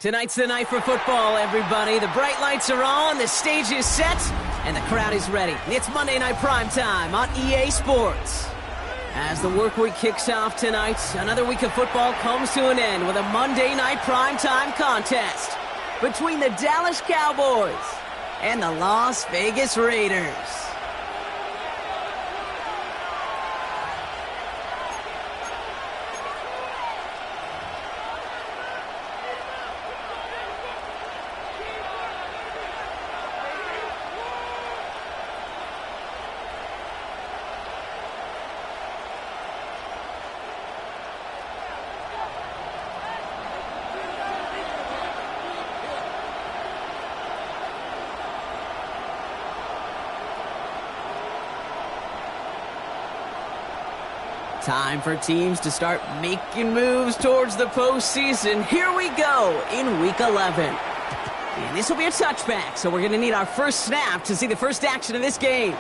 Tonight's the night for football, everybody. The bright lights are on, the stage is set, and the crowd is ready. It's Monday Night Primetime on EA Sports. As the work week kicks off tonight, another week of football comes to an end with a Monday Night Primetime contest between the Dallas Cowboys and the Las Vegas Raiders. Time for teams to start making moves towards the postseason. Here we go in Week 11. And this will be a touchback, so we're going to need our first snap to see the first action of this game.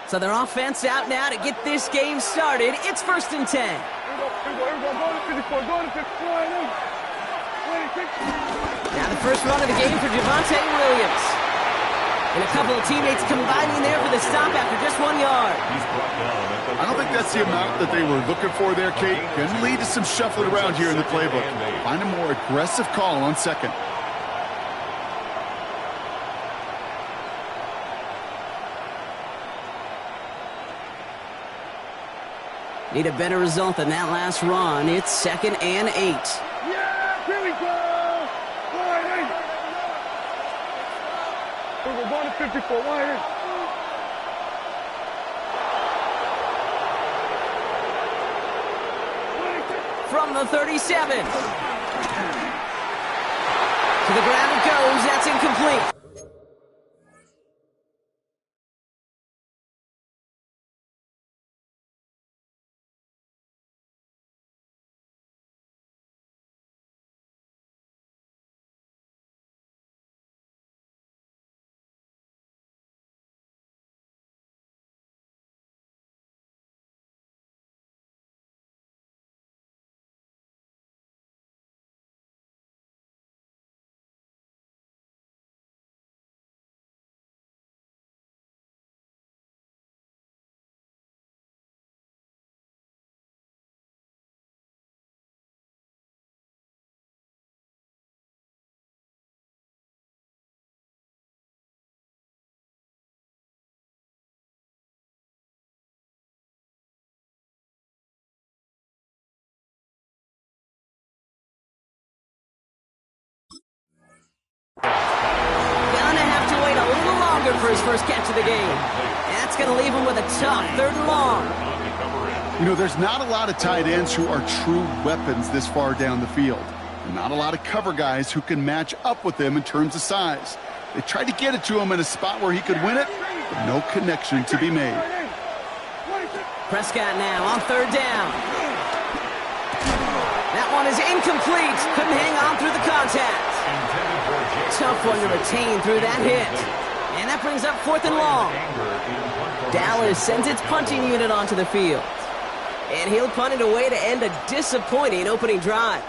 So their offense out now to get this game started. It's 1st and 10. Now the first run of the game for Javonte Williams. And a couple of teammates combining there for the stop after just 1 yard. I don't think that's the amount that they were looking for there, Kate. Can lead to some shuffling around here in the playbook. Find a more aggressive call on second. Need a better result than that last run. It's 2nd and 8. Yeah, here we go. We're going to 54. From the 37. To the ground it goes. That's incomplete. Gonna have to wait a little longer for his first catch of the game. That's gonna leave him with a tough 3rd and long. You know, there's not a lot of tight ends who are true weapons this far down the field. And not a lot of cover guys who can match up with them in terms of size. They tried to get it to him in a spot where he could win it, but no connection to be made. Prescott now on 3rd down. That one is incomplete. Couldn't hang on through the contact. Tough one to retain through that hit. And that brings up 4th and long. Dallas sends its punting unit onto the field. And he'll punt it away to end a disappointing opening drive.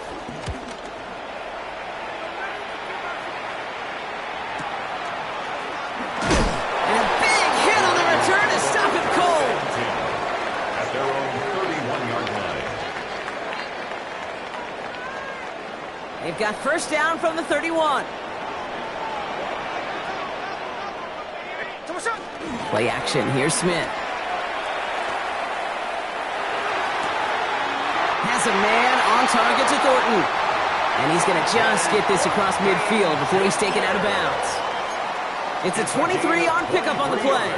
And a big hit on the return to stop him cold. At their own 31-yard line. They've got 1st down from the 31. Play action. Here's Smith. Has a man on target to Thornton. And he's going to just get this across midfield before he's taken out of bounds. It's a 23-yard pickup on the play.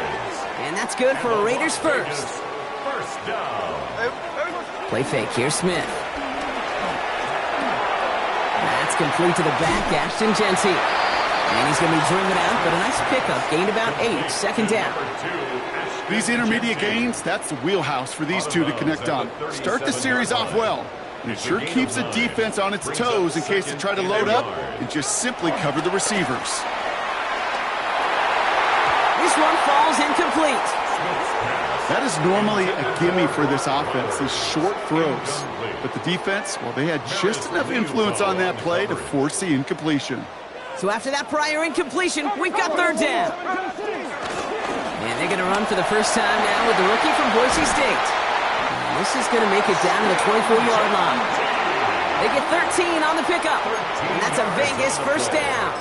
And that's good for a Raiders first. First down. Play fake. Here's Smith. That's complete to the back, Ashton Jency. And he's going to be driven out, but a nice pickup. Gained about 8, 2nd down. These intermediate gains, that's the wheelhouse for these two to connect on. Start the series off well. And it sure keeps the defense on its toes in case they try to load up and just simply cover the receivers. This one falls incomplete. That is normally a gimme for this offense, these short throws. But the defense, well, they had just enough influence on that play to force the incompletion. So after that prior incompletion, we've got 3rd down. And they're going to run for the first time now with the rookie from Boise State. And this is going to make it down to the 24-yard line. They get 13 on the pickup. And that's a Vegas 1st down.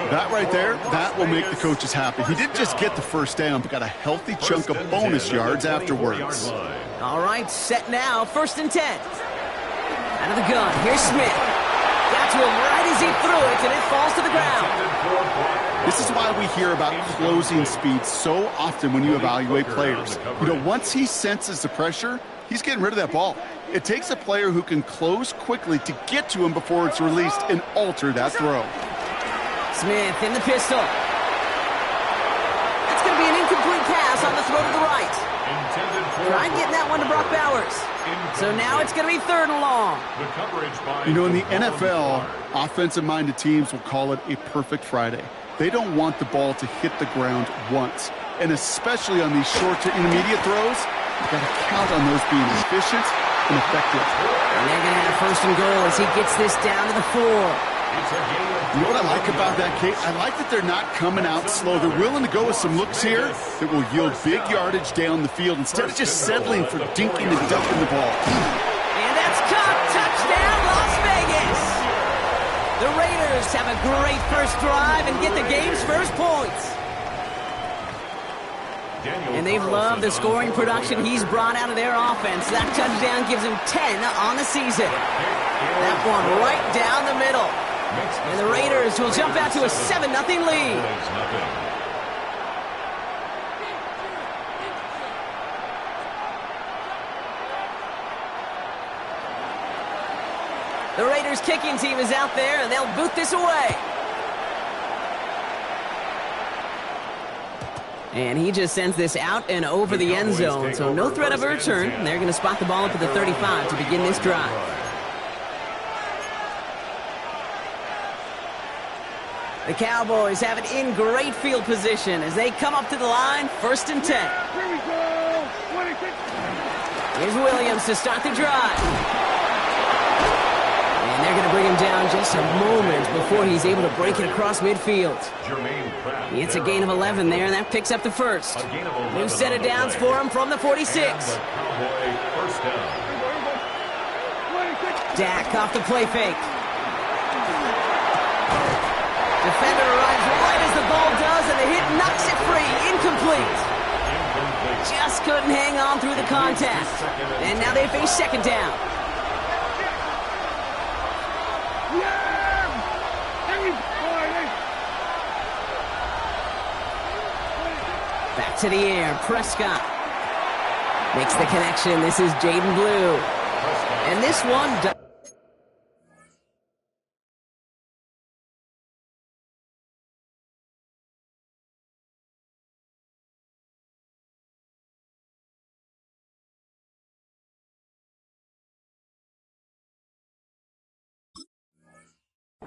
That right there, that will make the coaches happy. He didn't just get the 1st down, but got a healthy chunk of bonus yards afterwards. All right, set now, 1st and 10. Out of the gun, here's Smith. Got to him right as he threw it, and it falls to the ground. This is why we hear about closing speed so often when you evaluate players. You know, once he senses the pressure, he's getting rid of that ball. It takes a player who can close quickly to get to him before it's released and alter that throw. Smith in the pistol. That's going to be an incomplete pass on the throw to the right. Tried getting that one to Brock Bowers. So now it's going to be 3rd and long. You know, in the NFL, offensive-minded teams will call it a perfect Friday. They don't want the ball to hit the ground once. And especially on these short to intermediate throws, you've got to count on those being efficient and effective. And they're going to have 1st and goal as he gets this down to the 4. You know what I like about that, Kate? I like that they're not coming out slow. They're willing to go with some looks here that will yield big yardage down the field instead of just settling for dinking and dumping the ball. And that's caught. Touchdown, Las Vegas. The Raiders have a great first drive and get the game's first points. And they've loved the scoring production he's brought out of their offense. That touchdown gives him 10 on the season. That one right down the middle. And the Raiders will jump out to a 7-0 lead. The Raiders kicking team is out there, and they'll boot this away. And he just sends this out and over the end zone, so no threat of a return. They're going to spot the ball up at the 35 to begin this drive. The Cowboys have it in great field position as they come up to the line, 1st and 10. Here we go. 26. Here's Williams to start the drive. And they're going to bring him down just a moment before he's able to break it across midfield. It's a gain of 11 there, and that picks up the 1st. New set of downs for him from the 46. Dak off the play fake. Defender arrives right as the ball does, and the hit knocks it free. Incomplete. Just couldn't hang on through the contact. And now they face 2nd down. to the air. Prescott makes the connection. This is Jaden Blue. And this one does.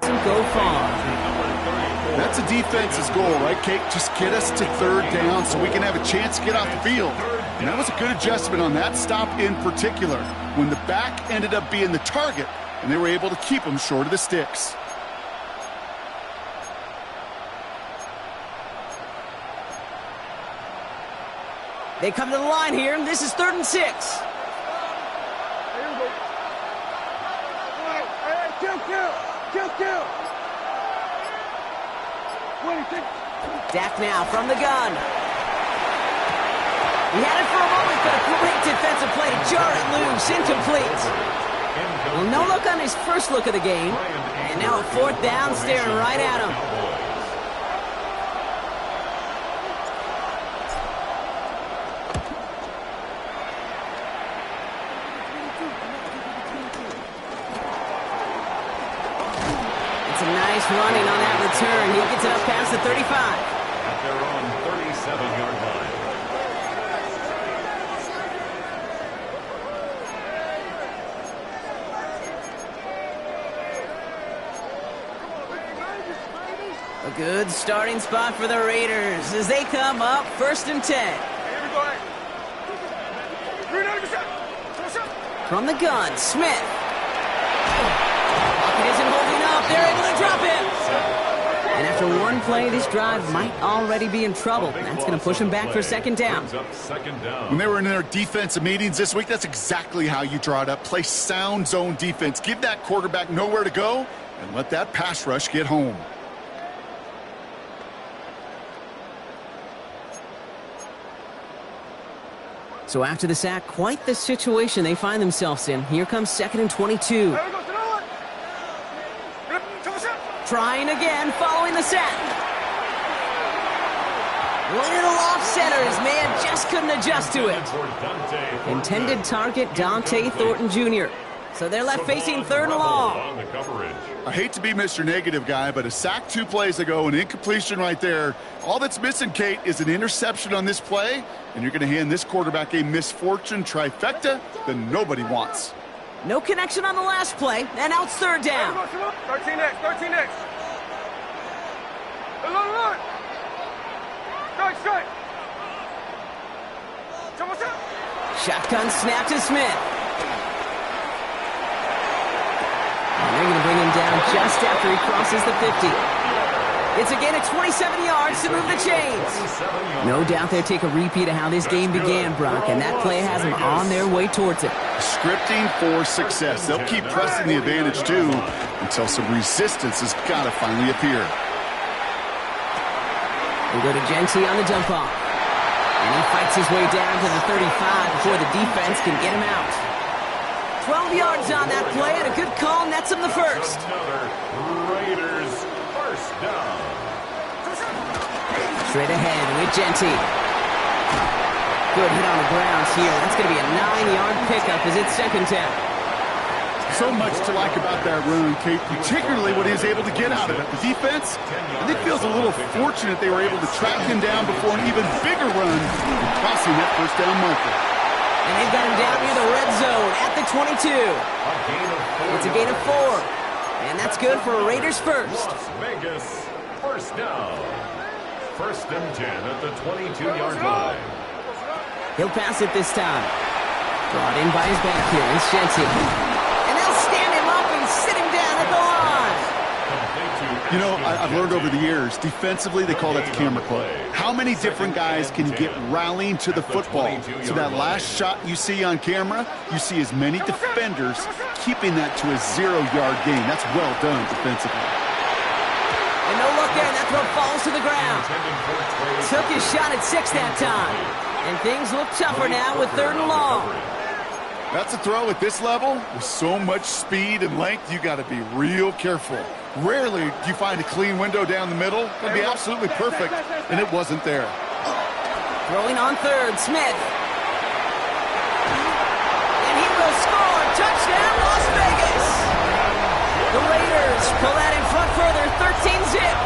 Go far. That's a defense's goal, right, Kate? Just get us to third down so we can have a chance to get off the field. And that was a good adjustment on that stop in particular, when the back ended up being the target, and they were able to keep them short of the sticks. They come to the line here, and this is 3rd and 6. Dak now from the gun. He had it for a moment, but a great defensive play to jar it loose. Incomplete. Well, no look on his first look of the game. And now a 4th down staring right at him. It's a nice running on that return. He gets it up past the 35. At their own 37-yard line. A good starting spot for the Raiders as they come up 1st and 10. From the gun, Smith. It isn't holding up. They're able to drop it. And after one play, this drive might already be in trouble. That's going to push them back for 2nd down. When they were in their defensive meetings this week, that's exactly how you draw it up. Play sound zone defense. Give that quarterback nowhere to go and let that pass rush get home. So after the sack, quite the situation they find themselves in. Here comes 2nd and 22. Trying again, following the sack. Little off center. His man just couldn't adjust to it. Intended target, Dante Thornton Jr. So they're left facing 3rd and long. I hate to be Mr. Negative guy, but a sack 2 plays ago, an incompletion right there. All that's missing, Kate, is an interception on this play, and you're going to hand this quarterback a misfortune trifecta that nobody wants. No connection on the last play, and now it's 3rd down. 13X. Strike. Shotgun snap to Smith. And they're going to bring him down just after he crosses the 50. It's a gain of 27 yards to move the chains. No doubt they'll take a repeat of how this game began, Brock, and that play has them on their way towards it. Scripting for success. They'll keep pressing the advantage, too, until some resistance has got to finally appear. We go to Genty on the dump off. And he fights his way down to the 35 before the defense can get him out. 12 yards on that play, and a good call nets him the first. Raiders first down. Straight ahead with Genty. Good hit on the grounds here. That's going to be a 9-yard pickup as it's 2nd down. So much to like about that run, Kate, particularly what he was able to get out of it. The defense, I think, feels a little fortunate they were able to track him down before an even bigger run and crossing that 1st down marker. And they've got him down near the red zone at the 22. It's a gain of 4. And that's good for Raiders first. Las Vegas first down. 1st and 10 at the 22-yard line. He'll pass it this time. Brought in by his back here. It's Genty. And they'll stand him up and sit him down at the line. You know, I've learned over the years, defensively, they call that the camera club. How many different guys can you get rallying to the football? So that last shot you see on camera, you see as many defenders keeping that to a 0-yard gain. That's well done defensively. And no look there, and that throw falls to the ground. Took his shot at 6 that time. And things look tougher now with 3rd and long. That's a throw at this level. With so much speed and length, you got to be real careful. Rarely do you find a clean window down the middle. It'd be absolutely perfect, and it wasn't there. Throwing on third, Smith. And he will score. Touchdown, Las Vegas. The Raiders pull that in front further, 13-zip.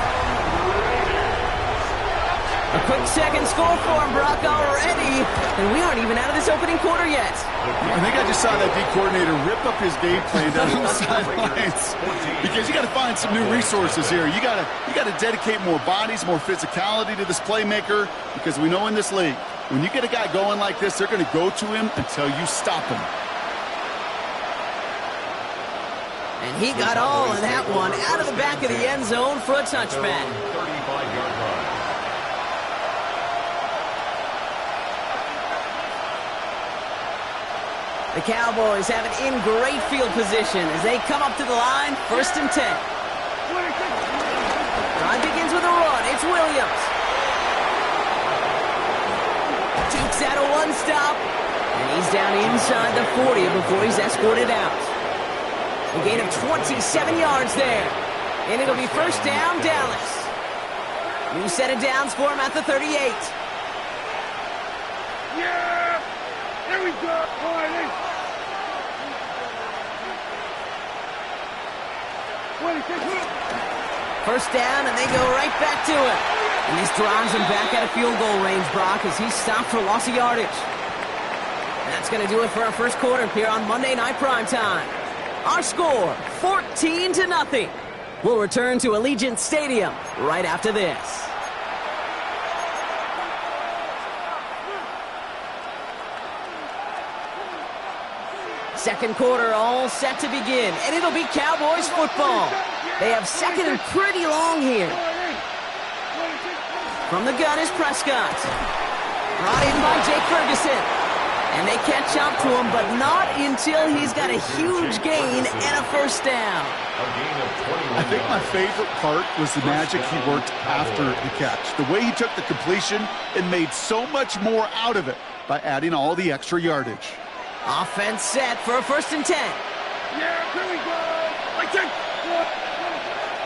A quick second score for him, Brock, already. And we aren't even out of this opening quarter yet. I think I just saw that D coordinator rip up his game plan down the sidelines. Because you got to find some new resources here. You got to dedicate more bodies, more physicality to this playmaker. Because we know in this league, when you get a guy going like this, they're going to go to him until you stop him. And he got all of that one out of the back of the end zone for a touchback. 35-yard line. The Cowboys have it in great field position as they come up to the line, 1st and 10. Drive begins with a run. It's Williams. Takes out a one-stop, and he's down inside the 40 before he's escorted out. A gain of 27 yards there, and it'll be 1st down, Dallas. New set of downs for him at the 38. Yeah! There we go! First down, and they go right back to it. And this drives him back out of field goal range, Brock, as he's stopped for loss of yardage. And that's going to do it for our first quarter here on Monday Night Primetime. Our score, 14-0. We'll return to Allegiant Stadium right after this. Second quarter all set to begin, and it'll be Cowboys football. They have second and pretty long here. From the gun is Prescott. Brought in by Jake Ferguson. And they catch up to him, but not until he's got a huge gain and a 1st down. I think my favorite part was the magic he worked after the catch. The way he took the completion and made so much more out of it by adding all the extra yardage. Offense set for a 1st and 10. Yeah, here we go! Right there!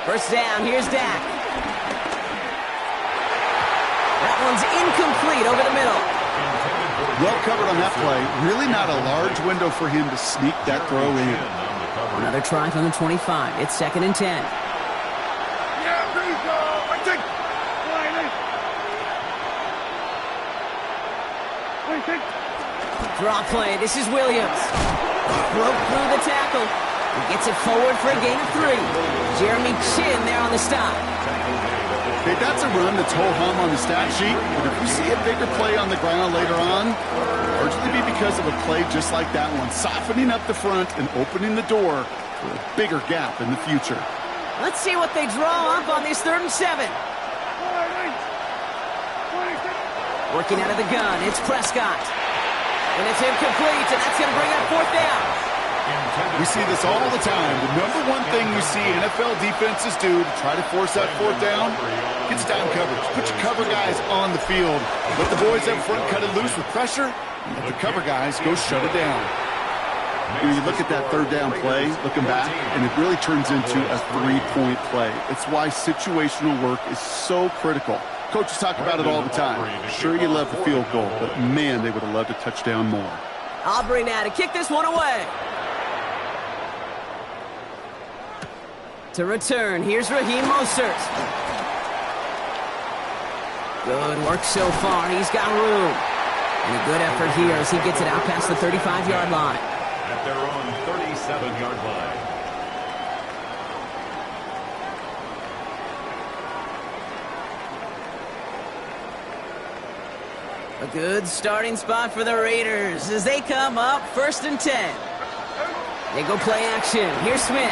1st down, here's Dak. That one's incomplete over the middle. Well covered on that play. Really not a large window for him to sneak that throw in. Another try from the 25. It's 2nd and 10. Yeah, here we go! Right there! Right there! Draw play. This is Williams. Broke through the tackle. He gets it forward for a gain of 3. Jeremy Chin there on the stop. Okay, that's a run that's ho-hum on the stat sheet, but if you see a bigger play on the ground later on, largely be because of a play just like that one, softening up the front and opening the door for a bigger gap in the future. Let's see what they draw up on this 3rd and 7. Working out of the gun, it's Prescott. And it's incomplete, and that's going to bring up 4th down. We see this all the time. The number one thing we see NFL defenses do to try to force that 4th down, gets down coverage. Put your cover guys on the field. Let the boys up front cut it loose with pressure, and let the cover guys go shut it down. You look at that 3rd down play, looking back, and it really turns into a 3-point play. It's why situational work is so critical. Coaches talk about it all the time. Sure, you love the field goal, but man, they would have loved a touchdown more. Aubrey now to kick this one away. To return, here's Raheem Mostert. Good work so far. He's got room. And a good effort here as he gets it out past the 35-yard line. At their own 37-yard line. A good starting spot for the Raiders as they come up 1st and 10. They go play action. Here's Smith.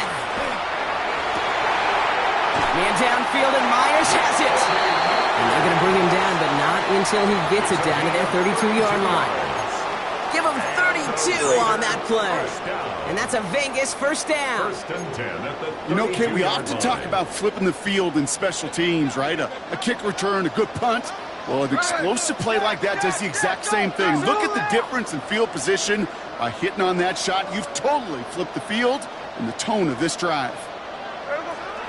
Man downfield, and Myers has it. And they're going to bring him down, but not until he gets it down to their 32-yard line. Give him 32 on that play. And that's a Vegas 1st down. 1st and 10 at the 32-yard line. You know, Kate, we often talk about flipping the field in special teams, right? A kick return, a good punt. Well, an explosive play like that does the exact same thing. Look at the difference in field position. By hitting on that shot, you've totally flipped the field and the tone of this drive.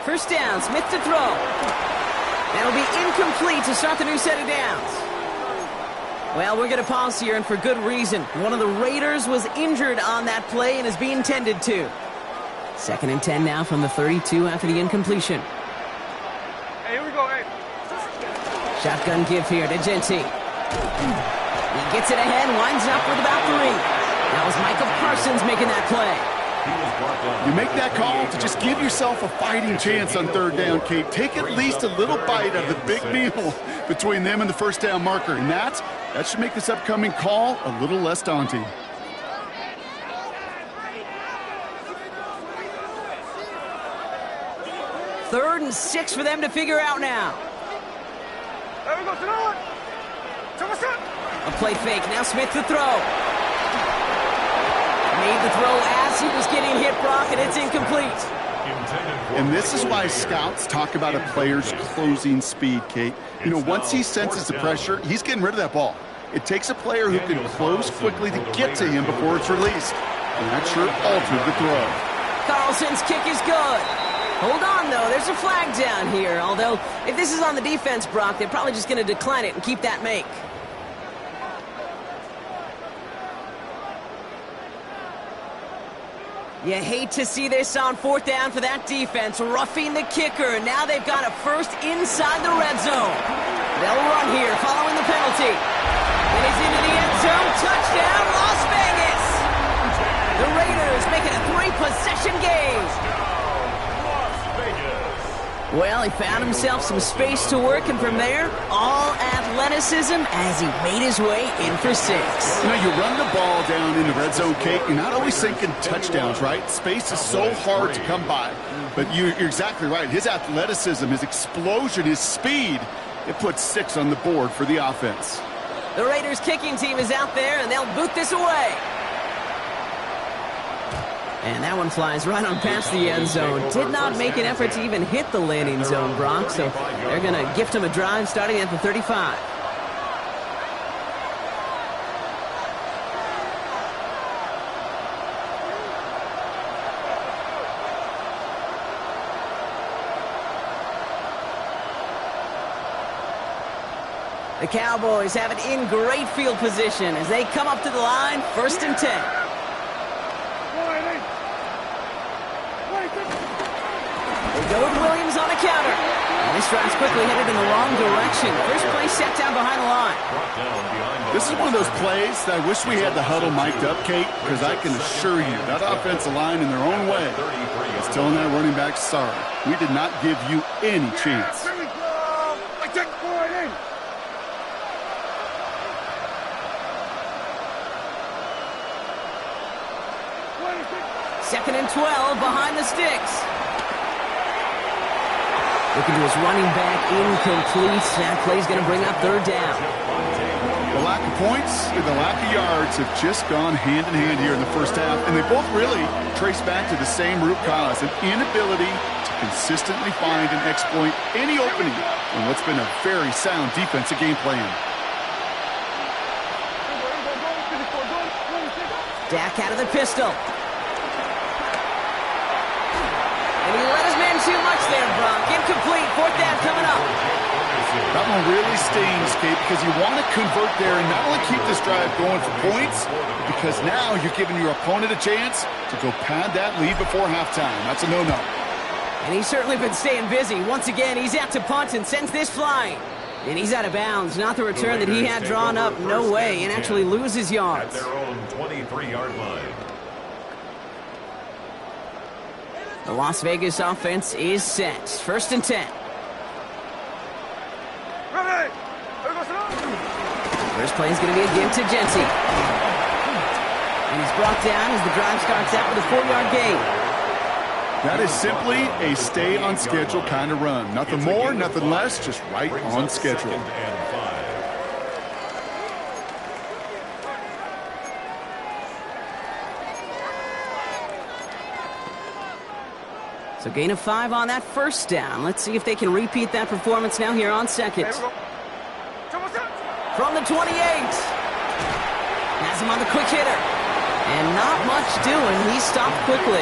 1st down, Smith to throw. That'll be incomplete to start the new set of downs. Well, we're going to pause here, and for good reason. One of the Raiders was injured on that play and is being tended to. 2nd and 10 now from the 32 after the incompletion. Hey, here we go, hey. Shotgun give here to Genty. He gets it ahead, winds up with about 3. That was Michael Parsons making that play. You make that call to just give yourself a fighting chance on 3rd down, Kate. Take at least a little bite of the big meal between them and the 1st down marker. And that should make this upcoming call a little less daunting. Third and 6 for them to figure out now. There we go, A play fake. Now Smith to throw. Made the throw as he was getting hit, Brock, and it's incomplete. And this is why scouts talk about a player's closing speed, Kate. You know, once he senses the pressure, he's getting rid of that ball. It takes a player who can close quickly to get to him before it's released. And that sure altered the throw. Carlson's kick is good. Hold on, though. There's a flag down here. Although, if this is on the defense, Brock, they're probably just going to decline it and keep that make. You hate to see this on 4th down for that defense, roughing the kicker. Now they've got a first inside the red zone. They'll run here following the penalty. It is into the end zone. Touchdown, Las Vegas. The Raiders make it a 3-possession game. Well, he found himself some space to work, and from there, all athleticism as he made his way in for 6. You know, you run the ball down in the red zone, Kate, you're not always thinking touchdowns, right? Space is so hard to come by. But you're exactly right. His athleticism, his explosion, his speed, it puts 6 on the board for the offense. The Raiders kicking team is out there, and they'll boot this away. And that one flies right on past the end zone. Did not make an effort to even hit the landing zone, Brock, so they're going to gift him a drive starting at the 35. The Cowboys have it in great field position as they come up to the line, 1st and 10. Go with Williams on a counter. And this drive's quickly headed in the wrong direction. First play set down behind the line. This is one of those plays that I wish we had the huddle mic'd up, Kate, because I can assure you that offensive line in their own way is telling that running back, sorry, we did not give you any chance. Here we go. I take the ball in. 2nd and 12 behind the sticks. Looking to his running back, incomplete. That play's going to bring up 3rd down. The lack of points and the lack of yards have just gone hand in hand here in the 1st half, and they both really trace back to the same root cause, an inability to consistently find and exploit any opening in what's been a very sound defensive game plan. Dak out of the pistol. And he let his man too much there, Brock. Incomplete. 4th down coming up. That one really stings, Kate, because you want to convert there and not only keep this drive going for points, because now you're giving your opponent a chance to go pad that lead before halftime. That's a no-no. And he's certainly been staying busy. Once again, he's out to punt and sends this flying. And he's out of bounds. Not the return that he had drawn up. No way. And actually loses yards. At their own 23-yard line. The Las Vegas offense is set. 1st and 10. First play is going to be a give to Genty. And he's brought down as the drive starts out with a 4-yard gain. That is simply a stay-on-schedule kind of run. Nothing more, nothing less, just right on schedule. 2nd and 5. So gain of 5 on that 1st down. Let's see if they can repeat that performance now here on 2nd. From the 28. Has him on the quick hitter. And not much doing. He's stopped quickly.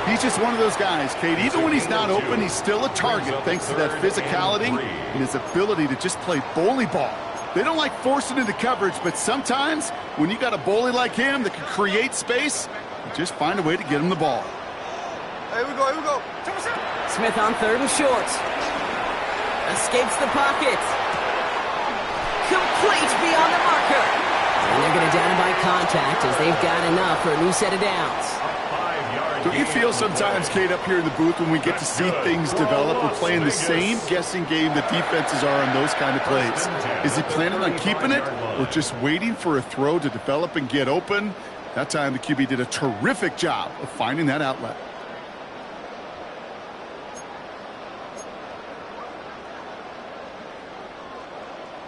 He's just one of those guys, Kate. Even when he's not open, he's still a target thanks to that physicality and his ability to just play bully ball. They don't like forcing into coverage, but sometimes when you got a bully like him that can create space, you just find a way to get him the ball. Here we go. Smith on 3rd and short. Escapes the pocket. Complete beyond the marker. And they're going to down him by contact as they've got enough for a new set of downs. Don't you feel sometimes, Kate, up here in the booth when we get to see things develop, we're playing the same guessing game that defenses are on those kind of plays? Is he planning on keeping it or just waiting for a throw to develop and get open? That time the QB did a terrific job of finding that outlet.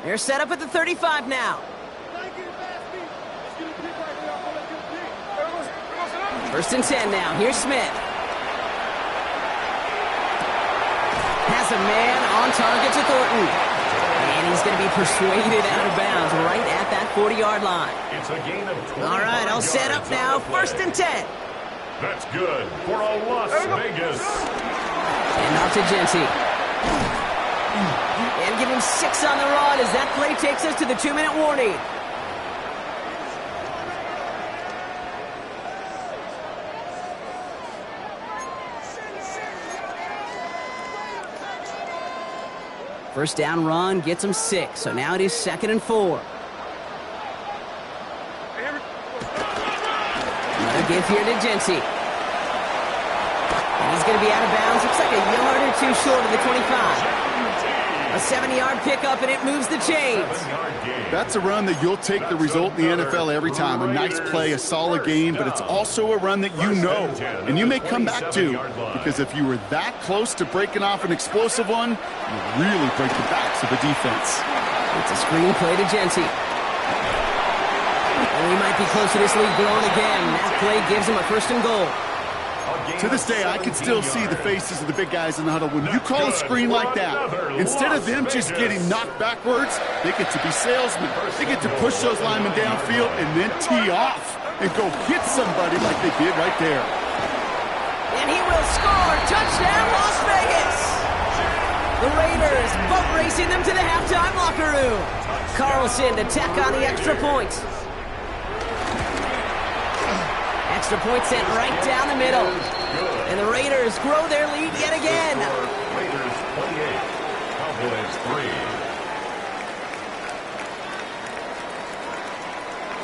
They're set up at the 35 now. 1st and 10 now. Here's Smith. Has a man on target to Thornton. And he's going to be persuaded out of bounds right at that 40-yard line. It's a gain of 20. All right, all set up now. 1st and 10. That's good for a Las Vegas. And off to Genty. And give him 6 on the run as that play takes us to the 2-minute warning. First down run gets him 6, so now it is 2nd and 4. Another give here to Genty. And he's going to be out of bounds. Looks like a yard or 2 short of the 25. A 70-yard pickup, and it moves the chains. That's a run that you'll take the result in the NFL every time. A nice play, a solid gain, but it's also a run that you know, and you may come back to, because if you were that close to breaking off an explosive one, you really break the backs of the defense. It's a screen play to Genty. And we might be close to this lead growing again. That play gives him a 1st and goal. To this day, I can still see the faces of the big guys in the huddle. When you call a screen like that, instead of them just getting knocked backwards, they get to be salesmen. They get to push those linemen downfield and then tee off and go hit somebody like they did right there. And he will score. Touchdown, Las Vegas. The Raiders boat racing them to the halftime locker room. Carlson to tack on the extra point. Extra point sent right down the middle. And the Raiders grow their lead yet again. Raiders 28, Cowboys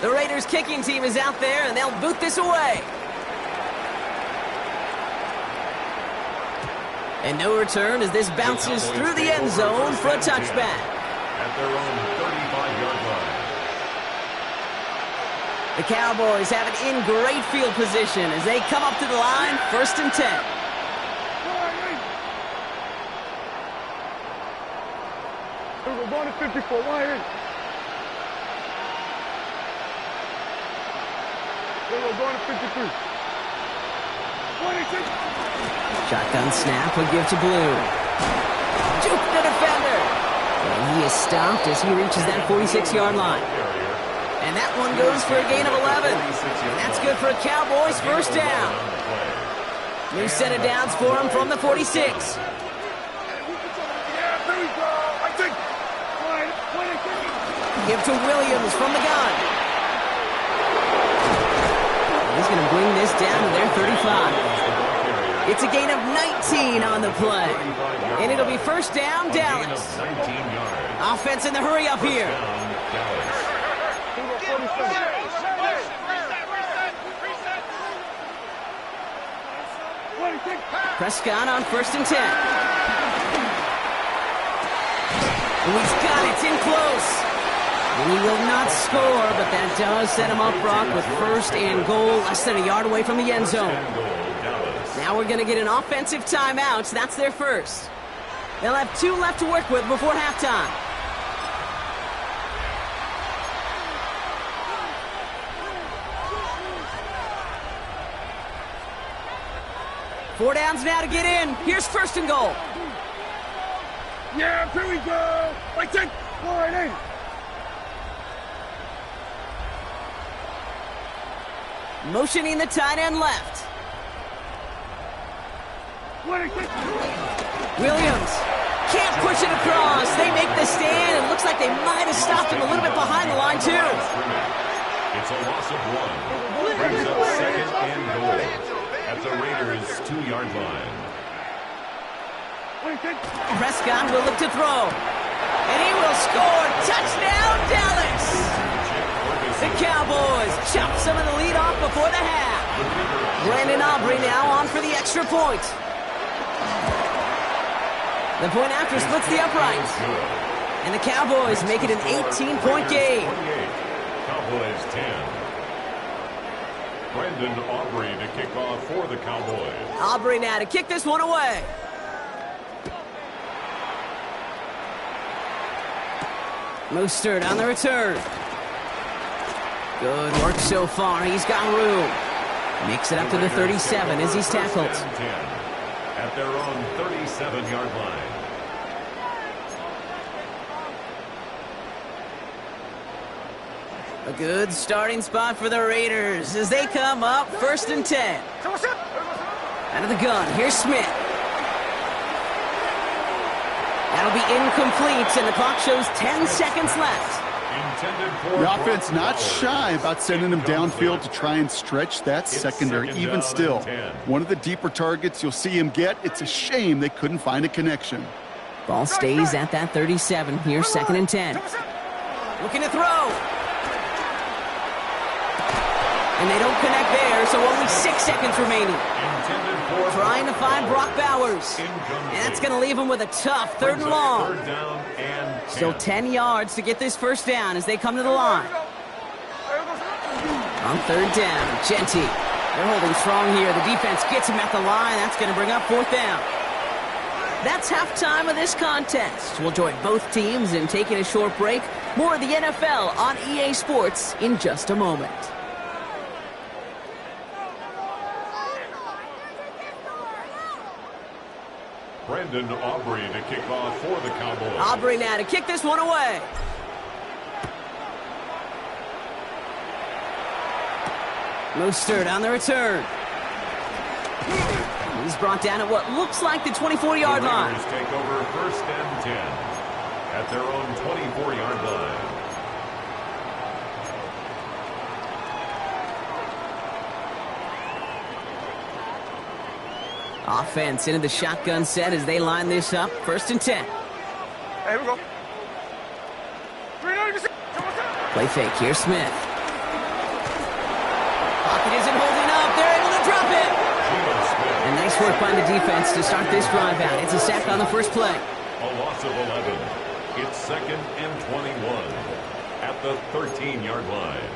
3. The Raiders kicking team is out there, and they'll boot this away. And no return as this bounces through the end zone for a touchback. At their own 35-yard line. The Cowboys have it in great field position as they come up to the line, 1st and 10. We're going to 54. We're going to 53. 26. Shotgun snap will give to Blue. Juke the defender. And he is stopped as he reaches that 46-yard line. And that one goes for a gain of 11. And that's good for a Cowboys 1st down. New set of downs for him from the 46. Yeah, there we go. I think. Give to Williams from the gun. He's going to bring this down to their 35. It's a gain of 19 on the play. And it'll be 1st down, Dallas. Offense in the hurry up here. Prescott on 1st and 10. And he's got it. It's in close. And he will not score, but that does set him up, Brock, with 1st and goal, less than a yard away from the end zone. Now we're going to get an offensive timeout. That's their first. They'll have 2 left to work with before halftime. Four downs now to get in. Here's 1st and goal. Yeah, here we go. I think. All right, in. Motioning the tight end left. 26. Williams Can't push it across. They make the stand. It looks like they might have stopped him a little bit behind the line, too. It's a loss of 1. Brings up second and goal at the Raiders' 2-yard line. Prescott will look to throw. And he will score. Touchdown, Dallas. The Cowboys chop some of the lead off before the half. Brandon Aubrey now on for the extra point. The point after splits the uprights. And the Cowboys make it an 18-point game. Cowboys 10. Brandon Aubrey to kick off for the Cowboys. Aubrey now to kick this one away. Mostert on the return. Good work so far. He's got room. Makes it up to the 37 as he's tackled. At their own 37-yard line. A good starting spot for the Raiders as they come up 1st and 10. Out of the gun, here's Smith. That'll be incomplete, and the clock shows 10 seconds left. The offense not shy about sending him downfield to try and stretch that secondary. Even still, one of the deeper targets you'll see him get. It's a shame they couldn't find a connection. Ball stays at that 37. Here's 2nd and 10. Looking to throw. And they don't connect there, so only 6 seconds remaining. Trying to find Brock Bowers. And that's going to leave him with a tough 3rd and long. Still 10 yards to get this first down as they come to the line. On 3rd down, Genty. They're holding strong here. The defense gets him at the line. That's going to bring up 4th down. That's halftime of this contest. We'll join both teams in taking a short break. More of the NFL on EA Sports in just a moment. Brandon Aubrey to kick off for the Cowboys. Aubrey now to kick this one away. Mostert on the return. He's brought down at what looks like the 24-yard line. The Raiders take over 1st and 10 at their own 24-yard line. Offense into the shotgun set as they line this up. 1st and 10. Here we go. Play fake. Here's Smith. Pocket isn't holding up. They're able to drop it. And nice work by the defense to start this drive out. It's a sack on the first play. A loss of 11. It's 2nd and 21 at the 13-yard line.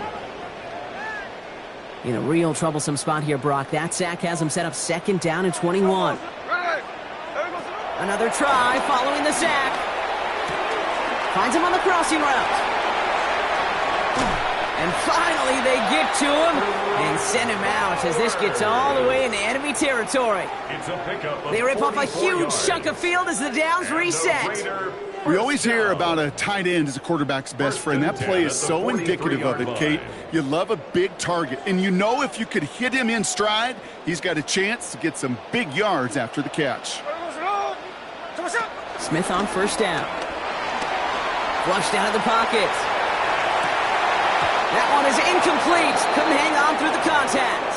In a real troublesome spot here, Brock. That sack has him set up 2nd down and 21. Another try following the sack. Finds him on the crossing route. And finally they get to him and send him out as this gets all the way into enemy territory. It's a pickup of They rip off a 44 huge yards. chunk of field as the downs reset. We always hear about a tight end as a quarterback's best friend. That play is so indicative of it, Kate. You love a big target, and you know if you could hit him in stride, he's got a chance to get some big yards after the catch. Smith on 1st down. Flushed out of the pocket. That one is incomplete. Couldn't hang on through the contact.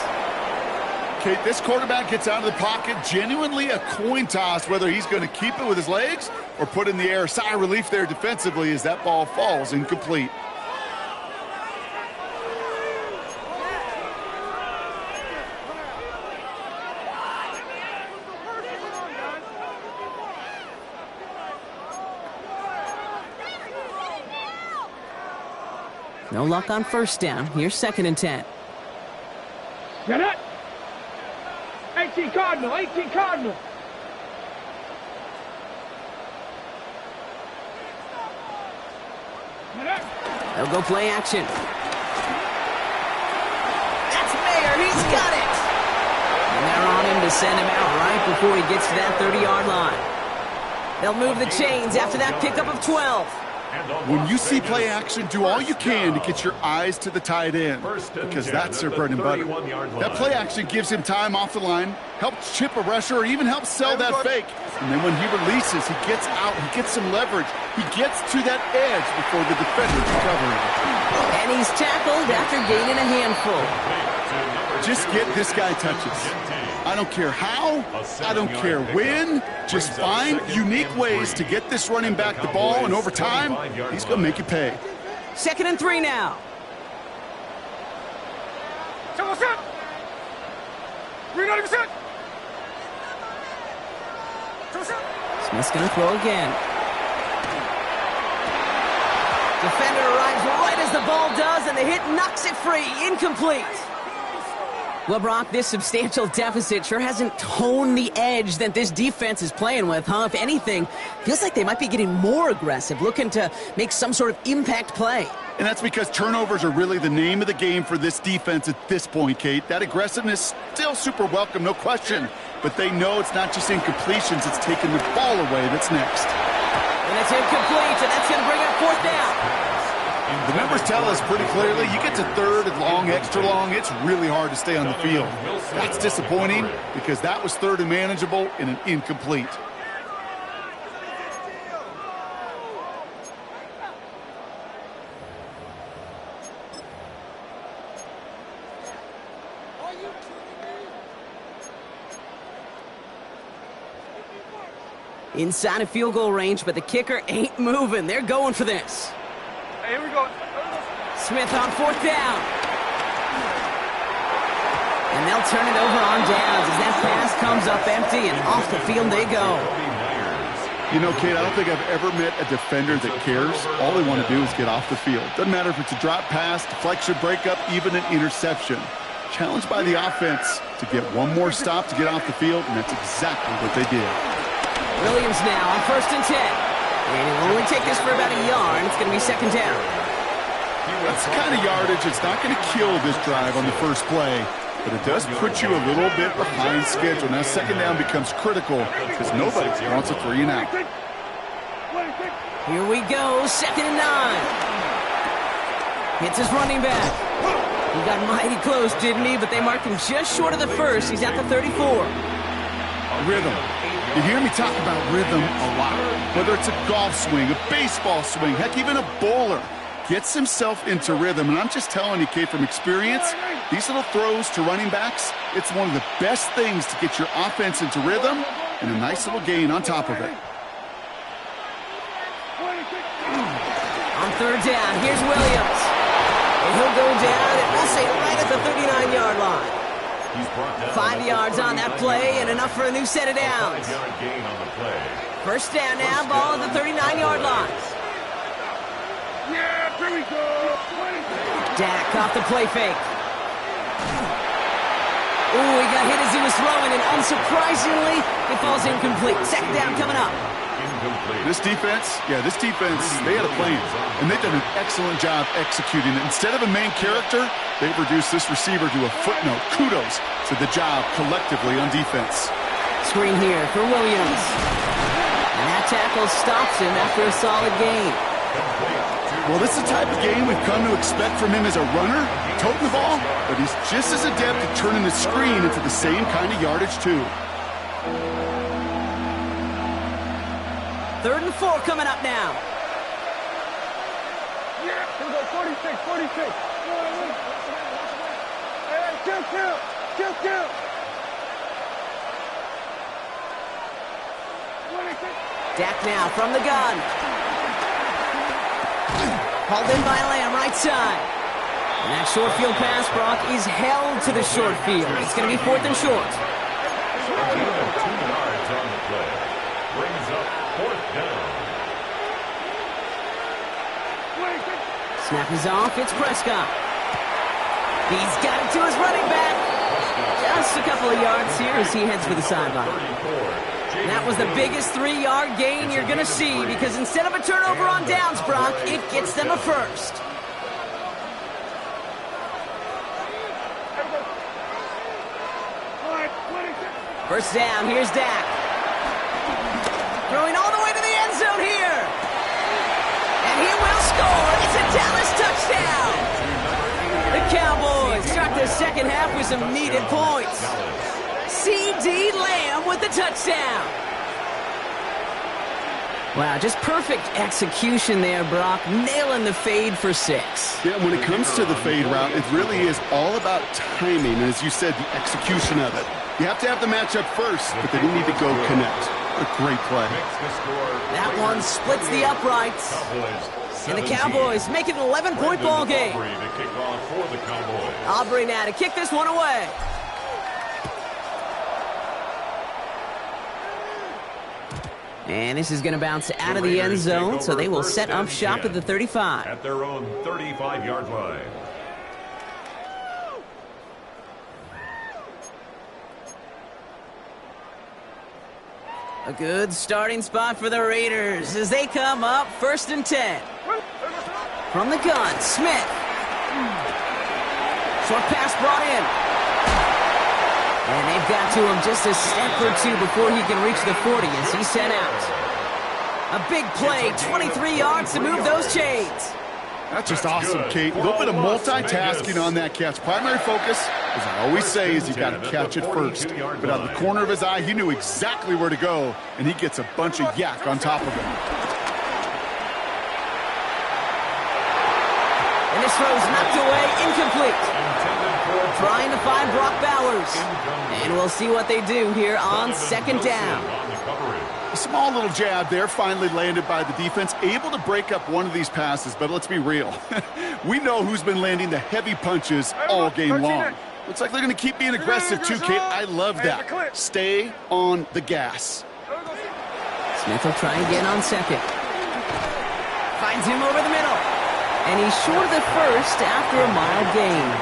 Kate, this quarterback gets out of the pocket, genuinely a coin toss whether he's going to keep it with his legs or put in the air. Sigh of relief there defensively as that ball falls incomplete. No luck on 1st down. Here's 2nd and 10. Get it! 18 Cardinal, 18 Cardinal. They'll go play action. That's Mayer. He's got it. And they're on him to send him out right before he gets to that 30-yard line. They'll move the chains after that pickup of 12. When you see play action, do all you can to get your eyes to the tight end because that's their bread and butter. That play action gives him time off the line, helps chip a rusher, or even helps sell that fake. And then when he releases, he gets out, he gets some leverage. He gets to that edge before the defender can cover him. And he's tackled after gaining a handful. Just get this guy touches. I don't care how, I don't care when, just find unique ways to get this running back the ball, and over time, he's going to make you pay. 2nd and 3 now. Smith's going to throw again. Defender arrives right as the ball does, and the hit knocks it free. Incomplete. Well, Brock, this substantial deficit sure hasn't toned the edge that this defense is playing with, huh? If anything, feels like they might be getting more aggressive, looking to make some sort of impact play. And that's because turnovers are really the name of the game for this defense at this point, Kate. That aggressiveness still super welcome, no question. But they know it's not just incompletions, it's taking the ball away that's next. And it's incomplete, and that's going to bring up 4th down. The numbers tell us pretty clearly, you get to 3rd and long, extra long, it's really hard to stay on the field. That's disappointing because that was 3rd and manageable and an incomplete. Inside of field goal range, but the kicker ain't moving. They're going for this. Hey, here we go. Smith on 4th down. And they'll turn it over on downs as that pass comes up empty, and off the field they go. You know, Kate, I don't think I've ever met a defender that cares. All they want to do is get off the field. Doesn't matter if it's a drop pass, deflection, breakup, even an interception. Challenged by the offense to get one more stop to get off the field, and that's exactly what they did. Williams now on 1st and 10. And he'll only take this for about a yard. It's going to be 2nd down. That's the kind of yardage it's not going to kill this drive on the first play, but it does put you a little bit behind schedule. Now 2nd down becomes critical because nobody wants a 3 and out. Here we go, 2nd and 9. Hits his running back. He got mighty close, didn't he? But they marked him just short of the 1st. He's at the 34. Rhythm. You hear me talk about rhythm a lot. Whether it's a golf swing, a baseball swing, heck, even a bowler gets himself into rhythm. And I'm just telling you, Kate, from experience, these little throws to running backs, it's one of the best things to get your offense into rhythm and a nice little gain on top of it. On 3rd down, here's Williams. And he'll go down, and we'll say right at the 39-yard line. 5 yards on that play and enough for a new set of downs. 1st down now, ball at the 39-yard line. Yeah, here we go. Dak off the play fake. Ooh, he got hit as he was throwing, and unsurprisingly, it falls incomplete. 2nd down coming up. This defense, they had a plan, and they've done an excellent job executing it. Instead of a main character, they've reduced this receiver to a footnote. Kudos to the job collectively on defense. Screen here for Williams. And that tackle stops him after a solid gain. Well, this is the type of game we've come to expect from him as a runner, toting the ball, but he's just as adept at turning the screen into the same kind of yardage, too. 3rd and 4 coming up now. Yeah, here we go. 46, 46. Hey, kill. Dak now from the gun. Hauled in by Lamb, right side. And that short field pass, Brock, is held to the short field. It's going to be 4th and short. 2 yards on the play. Brings up 4th down. Snap is off, it's Prescott. He's got it to his running back. Just a couple of yards here as he heads for the sideline. That was the biggest 3-yard gain you're going to see because instead of a turnover on downs, Brock, it gets them a 1st. First down, here's Dak. Throwing all the way to the end zone here. And he will score. It's a Dallas touchdown. The Cowboys start the second half with some needed points. C.D. Lamb with the touchdown. Wow, just perfect execution there, Brock. Nailing the fade for 6. Yeah, when it comes to the fade route, it really is all about timing, and as you said, the execution of it. You have to have the matchup first, but then you need to go connect. What a great play. That one splits the uprights. And the Cowboys make it an 11-point ball game. Aubrey now to kick this one away. And this is going to bounce out of the end zone, so they will set up shop at the 35. At their own 35-yard line. A good starting spot for the Raiders as they come up 1st and 10. From the gun, Smith. Short pass brought in. And they've got to him just a step or two before he can reach the 40 as he's sent out. A big play, 23 yards to move those chains. That's just awesome, Kate. A little bit of multitasking on that catch. Primary focus, as I always say, is you got to catch it first. But out of the corner of his eye, he knew exactly where to go, and he gets a bunch of yak on top of him. And this throw's knocked away, incomplete. Trying to find Brock Bowers. And we'll see what they do here on 2nd down. A small little jab there, finally landed by the defense, able to break up one of these passes, but let's be real. We know who's been landing the heavy punches all game long. Looks like they're going to keep being aggressive too, Kate. I love that. Stay on the gas. Smith will try again on 2nd. Finds him over the middle. And he's short of the 1st after a mild gain.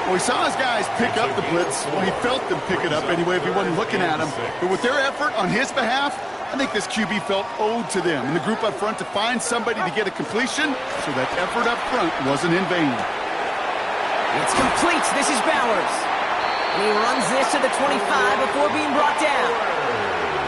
Well, he saw his guys pick up the blitz. Well, he felt them pick it up anyway if he wasn't looking at them. But with their effort on his behalf, I think this QB felt owed to them and the group up front to find somebody to get a completion, so that effort up front wasn't in vain. It's complete. This is Bowers. And he runs this to the 25 before being brought down.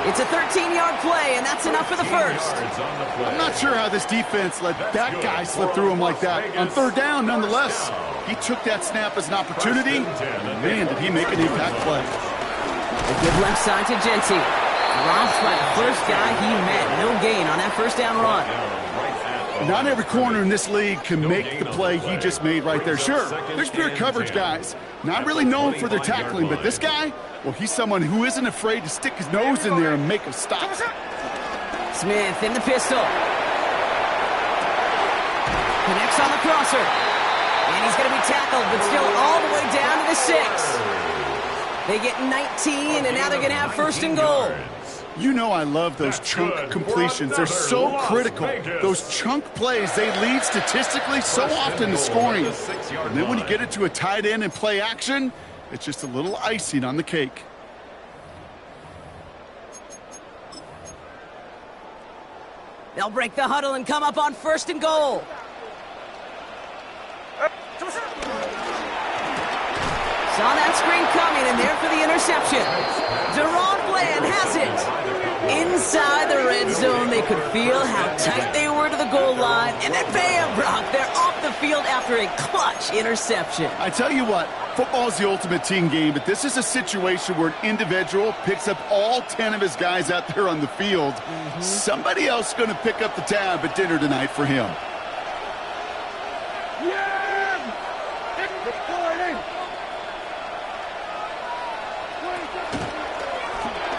It's a 13-yard play, and that's enough for the 1st. I'm not sure how this defense let that guy slip through him like that. On 3rd down, nonetheless, he took that snap as an opportunity, and man, did he make an impact play. A good left side to Genty. Dropped by the first guy he met. No gain on that 1st down run. Not every corner in this league can make the play he just made right there. Sure, there's pure coverage guys. Not really known for their tackling, but this guy, well, he's someone who isn't afraid to stick his nose in there and make a stop. Smith in the pistol. Connects on the crosser. And he's going to be tackled, but still all the way down to the 6. They get 19, and now they're going to have 1st and goal. You know I love those chunk completions. They're so critical. Those chunk plays, they lead statistically so often to scoring. And then when you get it to a tight end and play action, it's just a little icing on the cake. They'll break the huddle and come up on 1st and goal. Saw that screen coming, and there for the interception. Deron Bland has it. Inside the red zone, they could feel how tight they were to the goal line. And then bam, Brock, they're off the field after a clutch interception. I tell you what, football is the ultimate team game, but this is a situation where an individual picks up all 10 of his guys out there on the field. Somebody else is going to pick up the tab at dinner tonight for him.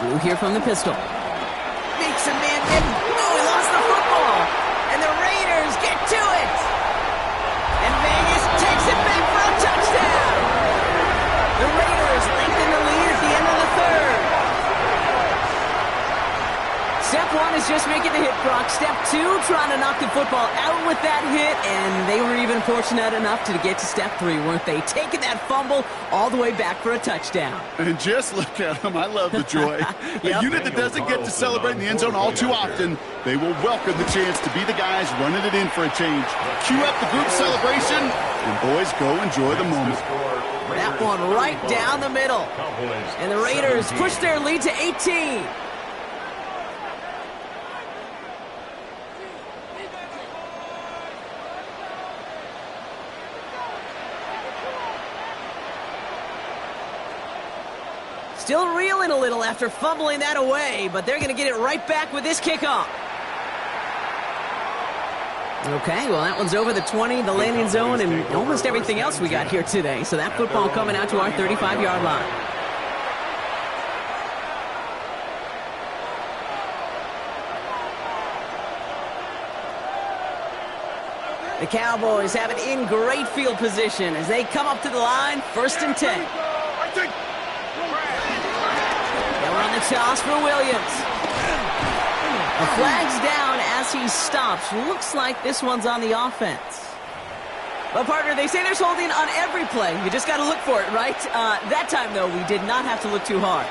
Blue here from the pistol. Makes a man miss. Oh, he lost the football. And the Raiders get to it. And Vegas takes it back for a touchdown. The Raiders lengthen the lead at the end of the 3rd. Step 1 is just making the hit, Brock. Step 2, trying to knock the football out with that hit. And they were even fortunate enough to get to step 3, weren't they? Taking that fumble all the way back for a touchdown. And just look at them. I love the joy. A unit that doesn't get to celebrate in the end zone all too often, they will welcome the chance to be the guys running it in for a change. Cue up the group celebration, and boys, go enjoy the moment. That one right down the middle. And the Raiders push their lead to 18. Still reeling a little after fumbling that away, but they're going to get it right back with this kickoff. Okay, well, that one's over the 20, the landing zone, and almost everything else we got here today. So that football coming out to our 35-yard line. The Cowboys have it in great field position as they come up to the line, 1st and 10. They'll run the toss for Williams. The flag's down as he stops. Looks like this one's on the offense. But, partner, they say there's holding on every play. You just got to look for it, right? That time, though, we did not have to look too hard.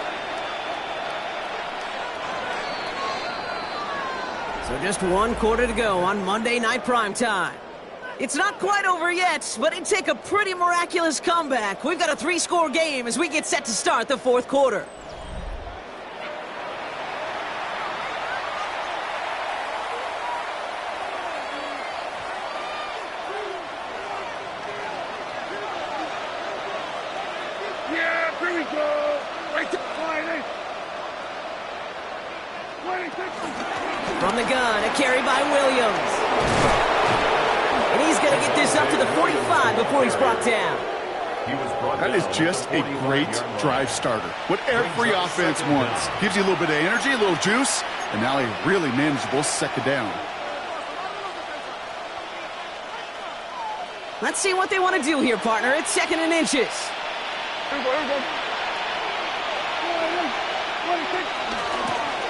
So just 1 quarter to go on Monday Night Primetime. It's not quite over yet, but it'd take a pretty miraculous comeback. We've got a 3-score game as we get set to start the 4th quarter. Yeah, here we go. Right to 20. From the gun, a carry by Williams. And he's going to get this up to the 45 before he's brought down. That is just a great drive starter. What every offense wants. Gives you a little bit of energy, a little juice, and now a really manageable 2nd down. Let's see what they want to do here, partner. It's 2nd and inches.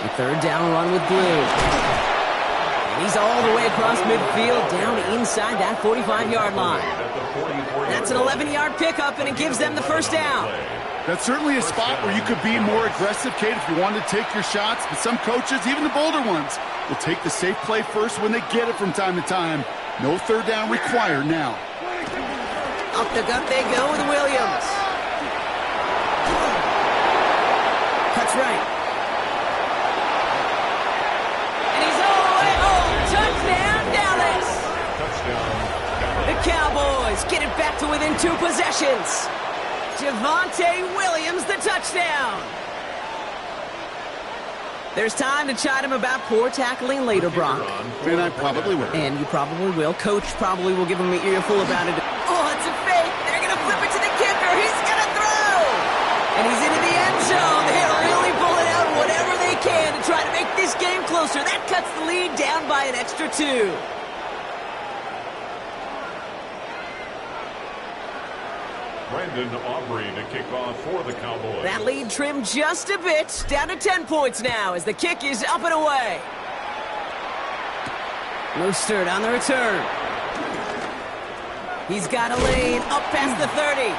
The 3rd down run with Blue. And he's all the way across midfield, down inside that 45-yard line. That's an 11-yard pickup, and it gives them the 1st down. That's certainly a spot where you could be more aggressive, Kate, if you wanted to take your shots. But some coaches, even the bolder ones, will take the safe play first when they get it from time to time. No 3rd down required now. Up the gut they go with Williams. Cuts right. The Cowboys get it back to within 2 possessions. Javonte Williams, the touchdown. There's time to chide him about poor tackling later, Brock. And I probably will. And you probably will. Coach probably will give him an earful about it. Oh, it's a fake. They're going to flip it to the kicker. He's going to throw. And he's into the end zone. They're really pulling out whatever they can to try to make this game closer. That cuts the lead down by an extra 2. Brandon Aubrey to kick off for the Cowboys. That lead trimmed just a bit, down to 10 points now as the kick is up and away. Mostert on the return. He's got a lane up past the 30.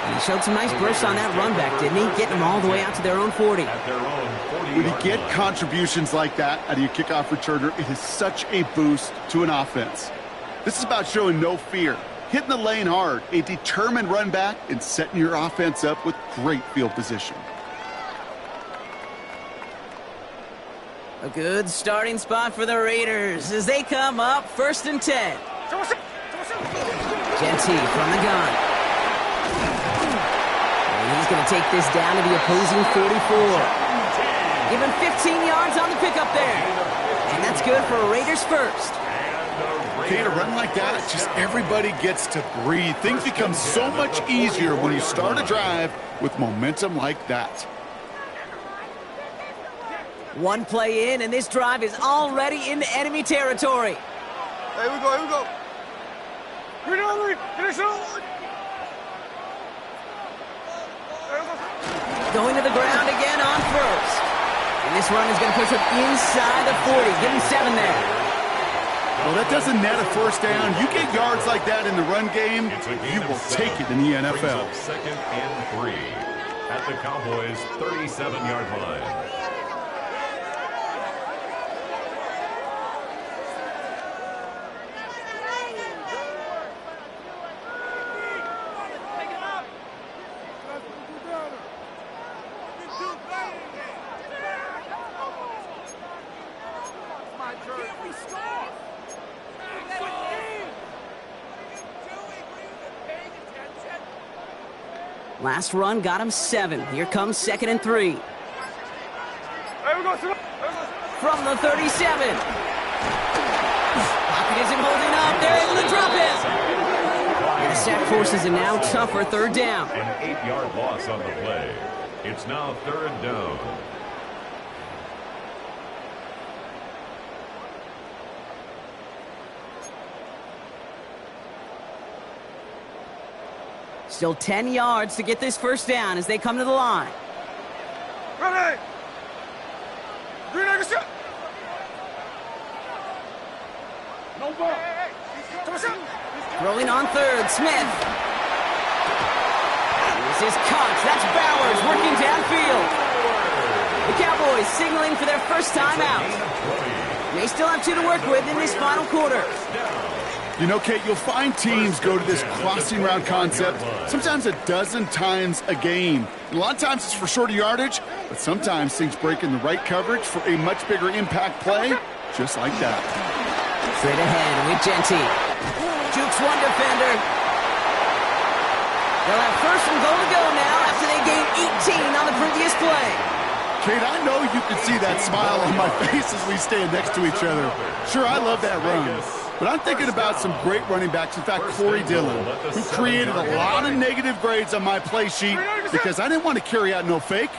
And he showed some nice bursts on that run back, didn't he? Getting them all the way out to their own 40. At their own 40. When you get contributions like that out of your kickoff returner, it is such a boost to an offense. This is about showing no fear. Hitting the lane hard, a determined run back, and setting your offense up with great field position. A good starting spot for the Raiders as they come up 1st and 10. Genty from the gun. And he's going to take this down to the opposing 44. Give him 15 yards on the pickup there. And that's good for a Raiders 1st. Okay, to run like that, just everybody gets to breathe. Things become so much easier when you start a drive with momentum like that. 1 play in, and this drive is already into enemy territory. Here we go. Going to the ground again on 1st. And this run is going to push him inside the 40. Give him 7 there. Well, that doesn't net a 1st down. You get yards like that in the run game, you will take it in the NFL. 2nd and 3 at the Cowboys' 37-yard line. Last run got him 7. Here comes 2nd and 3. From the 37. Pocket isn't holding up. They're able to drop it. And the sack forces a now tougher 3rd down. An 8-yard loss on the play. It's now 3rd down. Still 10 yards to get this 1st down as they come to the line. Ready! Green egg shot! No ball! Throwing on 3rd, Smith. This is Cox. That's Bowers working downfield. The Cowboys signaling for their 1st time out. They still have 2 to work with in this final quarter. You know, Kate, you'll find teams go to this crossing route concept sometimes a dozen times a game. And a lot of times it's for shorter yardage, but sometimes things break in the right coverage for a much bigger impact play, just like that. Straight ahead with Genty. Jukes one defender. They'll have 1st and goal to go now after they gained 18 on the previous play. Kate, I know you can see that smile on my face as we stand next to each other. Sure, I love that run. But I'm thinking about some great running backs. In fact, Corey Dillon, who created a lot of negative grades on my play sheet because I didn't want to carry out no fake.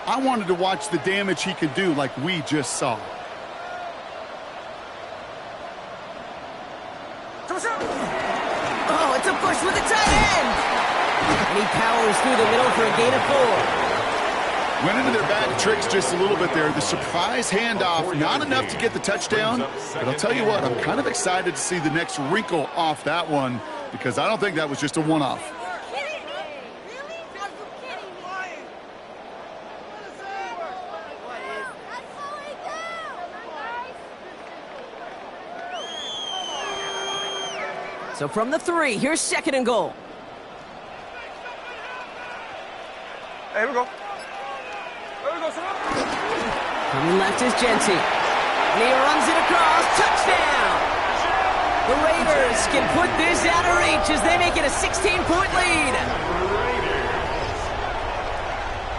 I wanted to watch the damage he could do like we just saw. Oh, it's a push with the tight end. And he powers through the middle for a gain of 4. Went into their bag of tricks just a little bit there. The surprise handoff, not enough to get the touchdown. But I'll tell you what, I'm kind of excited to see the next wrinkle off that one because I don't think that was just a one-off. So from the 3, here's 2nd and goal. Hey, here we go. Coming left is Genty. And he runs it across. Touchdown! The Raiders can put this out of reach as they make it a 16-point lead.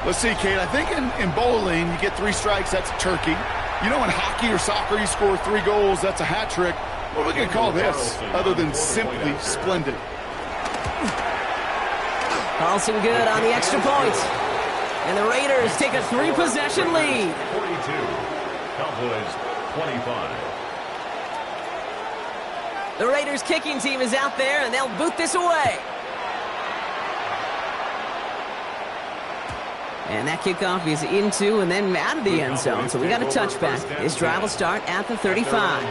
Let's see, Kate. I think in bowling, you get 3 strikes, that's a turkey. You know, in hockey or soccer, you score 3 goals, that's a hat trick. What are we going to call this other than simply splendid? Carlson good on the extra point. And the Raiders take a 3-possession lead. 42. Cowboys 25. The Raiders kicking team is out there, and they'll boot this away. And that kickoff is into and then out of the end zone. So we got a touchback. This drive will start at the 35.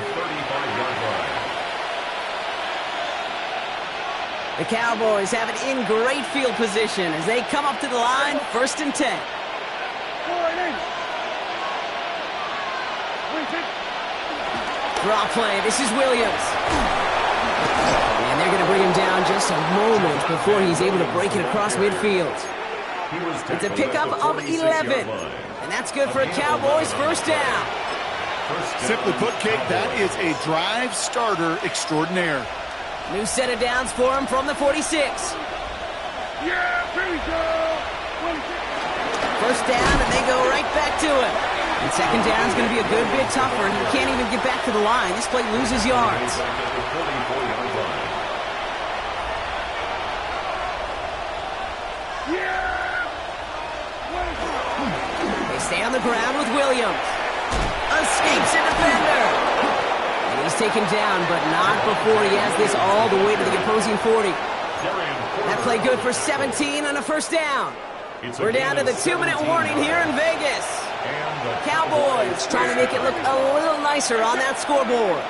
The Cowboys have it in great field position as they come up to the line, 1st and 10. Draw play, this is Williams. And they're going to bring him down just a moment before he's able to break it across midfield. It's a pickup of 11. And that's good for a Cowboys 1st down. Simply put, Kate, that is a drive starter extraordinaire. New set of downs for him from the 46. Yeah, here we go. 1st down, and they go right back to it. And 2nd down is going to be a good bit tougher. He can't even get back to the line. This play loses yards. They stay on the ground with Williams. Escapes a defender. And he's taken down, but not before he has this all the way to the opposing 40. That play good for 17 on a 1st down. We're down to the 2-minute warning here in Vegas. Cowboys trying to make it look a little nicer on that scoreboard.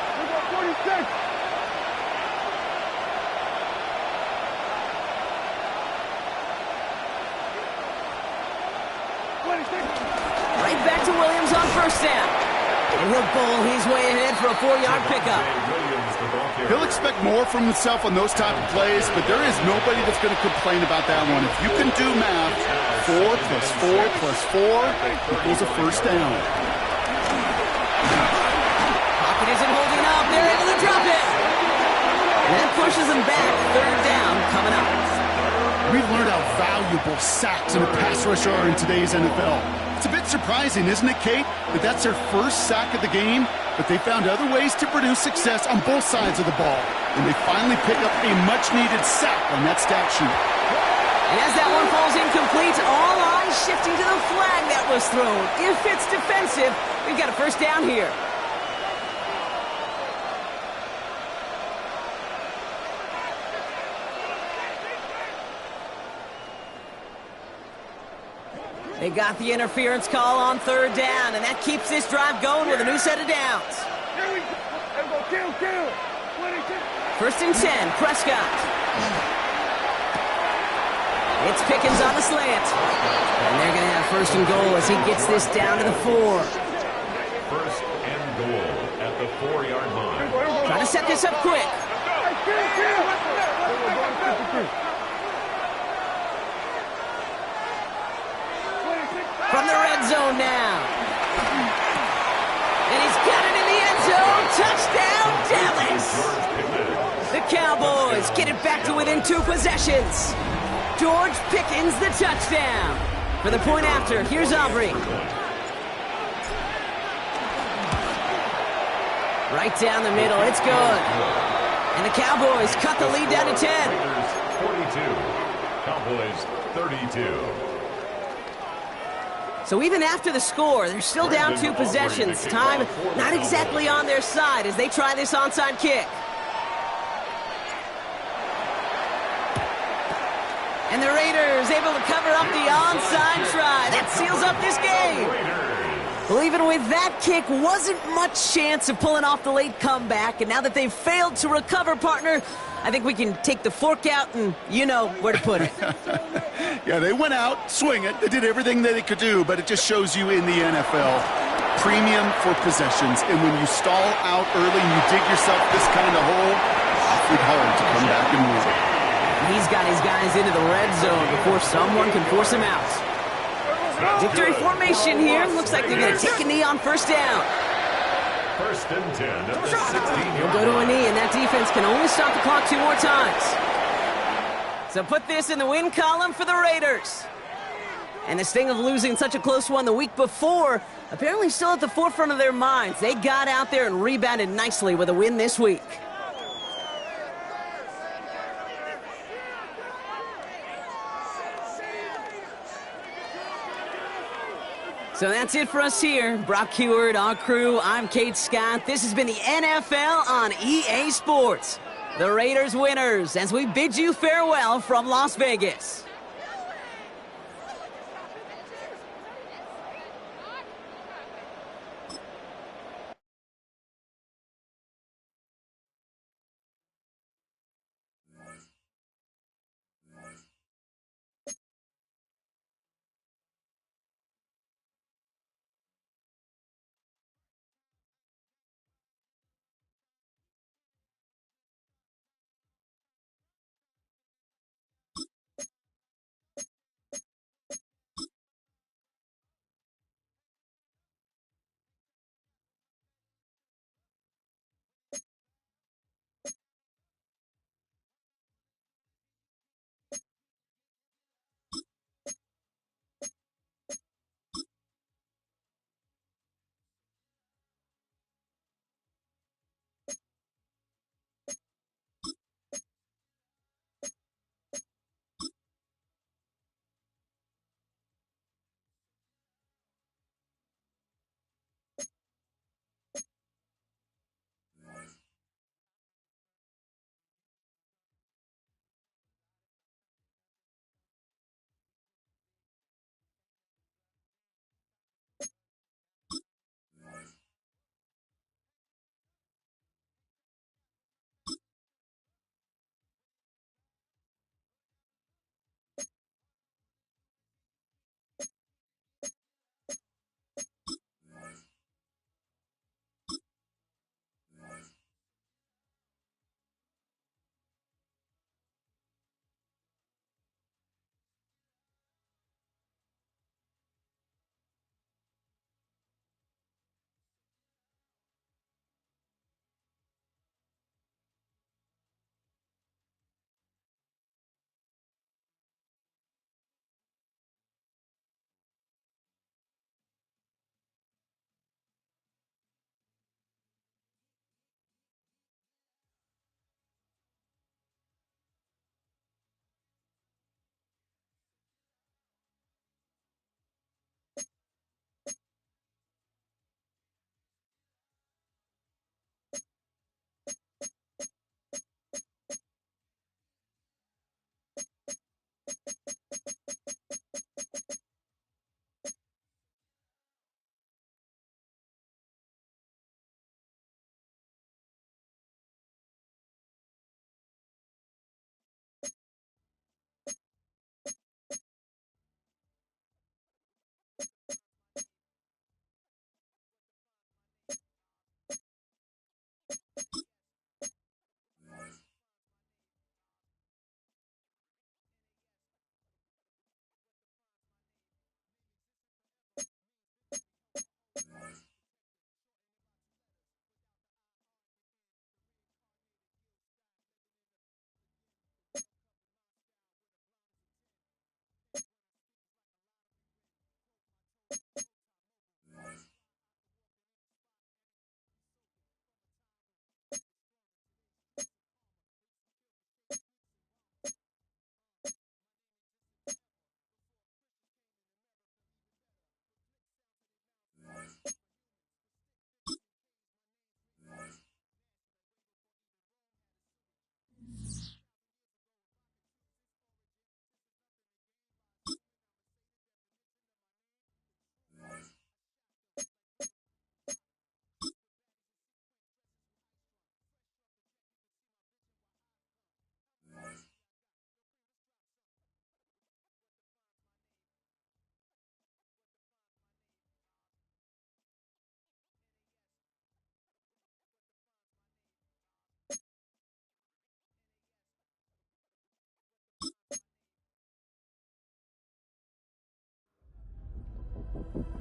Right back to Williams on 1st down. And he'll bowl his way ahead for a 4-yard pickup. He'll expect more from himself on those type of plays, but there is nobody that's going to complain about that one. If you can do math, 4 plus 4 plus 4 equals a 1st down. Pocket isn't holding up. They're able to drop it. And that pushes them back. 3rd down coming up. We've learned how valuable sacks and a pass rusher are in today's NFL. It's a bit surprising, isn't it, Kate, that that's their first sack of the game, but they found other ways to produce success on both sides of the ball, and they finally picked up a much-needed sack on that stat sheet. And as that one falls incomplete, all eyes shifting to the flag that was thrown. If it's defensive, we've got a first down here. They got the interference call on third down, and that keeps this drive going with a new set of downs. First and 10, Prescott. It's Pickens on the slant. And they're going to have first and goal as he gets this down to the 4. First and goal at the 4-yard line. Trying to set this up quick. From the red zone now. And he's got it in the end zone. Touchdown, Dallas. The Cowboys get it back to within 2 possessions. George Pickens, the touchdown. For the point after, here's Aubrey. Right down the middle, it's good. And the Cowboys cut the lead down to 10. 42, Cowboys 32. So even after the score, they're still down 2 possessions. Time not exactly on their side as they try this onside kick. And the Raiders able to cover up the onside try. That seals up this game. Well, even with that kick, wasn't much chance of pulling off the late comeback. And now that they've failed to recover, partner, I think we can take the fork out and you know where to put it. Yeah, they went out, swing it. They did everything that they could do, but it just shows you in the NFL, premium for possessions. And when you stall out early and you dig yourself this kind of hole, awfully hard to come back and win. He's got his guys into the red zone before someone can force him out. Victory formation here. Looks like they're going to take a knee on first down. First and 10 at the 16-yard He'll go to a knee, and that defense can only stop the clock 2 more times. So put this in the win column for the Raiders. And the sting of losing such a close one the week before, apparently still at the forefront of their minds. They got out there and rebounded nicely with a win this week. So that's it for us here. Brock Heward, our crew, I'm Kate Scott. This has been the NFL on EA Sports. The Raiders winners as we bid you farewell from Las Vegas.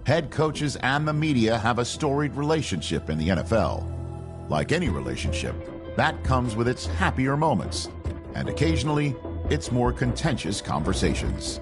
Head coaches and the media have a storied relationship in the NFL. Like any relationship, that comes with its happier moments, and occasionally, its more contentious conversations.